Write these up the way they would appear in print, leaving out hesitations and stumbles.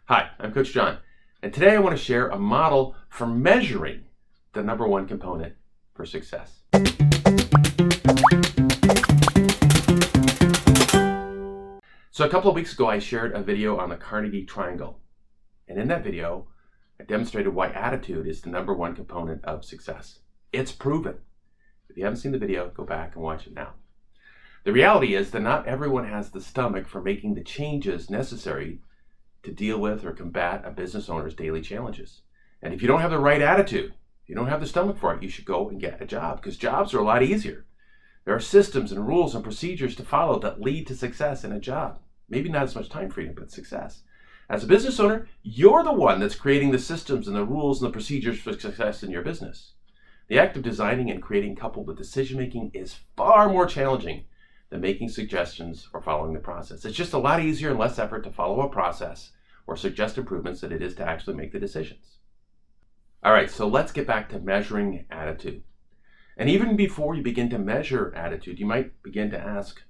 Hi, I'm Coach John, and today I want to share a model for measuring the number one component for success. So a couple of weeks ago, I shared a video on the Carnegie Triangle, and in that video, I demonstrated why attitude is the number one component of success. It's proven. If you haven't seen the video, go back and watch it now. The reality is that not everyone has the stomach for making the changes necessary to deal with or combat a business owner's daily challenges. And if you don't have the right attitude, if you don't have the stomach for it, you should go and get a job, because jobs are a lot easier. There are systems and rules and procedures to follow that lead to success in a job. Maybe not as much time freedom, but success. As a business owner, you're the one that's creating the systems and the rules and the procedures for success in your business. The act of designing and creating, coupled with decision making, is far more challenging than making suggestions or following the process. It's just a lot easier and less effort to follow a process or suggest improvements than it is to actually make the decisions. All right, so let's get back to measuring attitude. And even before you begin to measure attitude, you might begin to ask,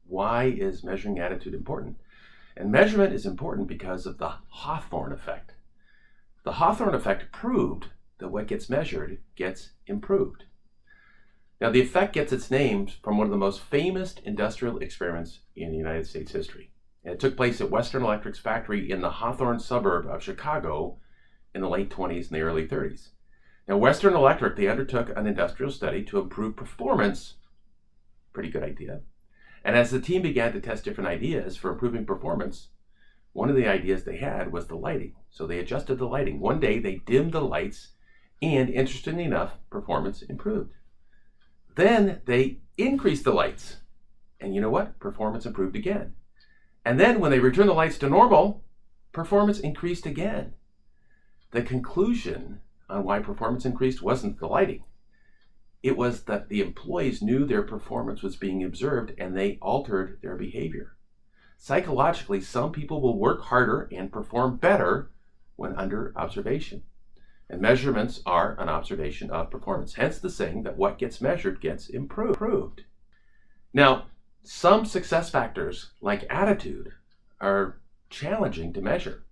why is measuring attitude important? And measurement is important because of the Hawthorne effect. The Hawthorne effect proved that what gets measured gets improved. Now, the effect gets its name from one of the most famous industrial experiments in the United States history. And it took place at Western Electric's factory in the Hawthorne suburb of Chicago in the late 20s and the early 30s. Now, Western Electric, they undertook an industrial study to improve performance. Pretty good idea. And as the team began to test different ideas for improving performance, one of the ideas they had was the lighting. So they adjusted the lighting. One day they dimmed the lights, and interestingly enough, performance improved. Then they increased the lights, and you know what? Performance improved again. And then when they returned the lights to normal, performance increased again. The conclusion on why performance increased wasn't the lighting. It was that the employees knew their performance was being observed and they altered their behavior. Psychologically, some people will work harder and perform better when under observation. And measurements are an observation of performance. Hence the saying that what gets measured gets improved. Now, some success factors like attitude are challenging to measure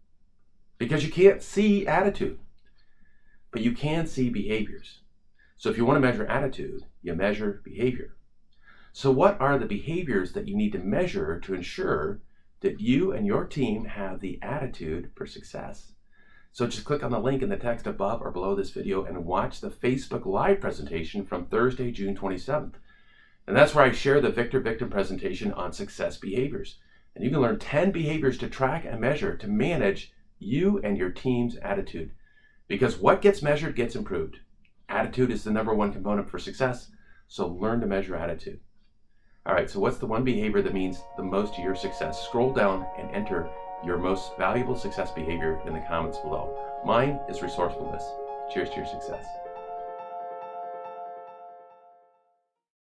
because you can't see attitude, but you can see behaviors. So if you want to measure attitude, you measure behavior. So what are the behaviors that you need to measure to ensure that you and your team have the attitude for success? So just click on the link in the text above or below this video and watch the Facebook Live presentation from Thursday, June 27th. And that's where I share the Victor-Victim presentation on success behaviors. And you can learn 10 behaviors to track and measure to manage you and your team's attitude. Because what gets measured gets improved. Attitude is the number one component for success, so learn to measure attitude. All right, so what's the one behavior that means the most to your success? Scroll down and enter your most valuable success behavior in the comments below. Mine is resourcefulness. Cheers to your success.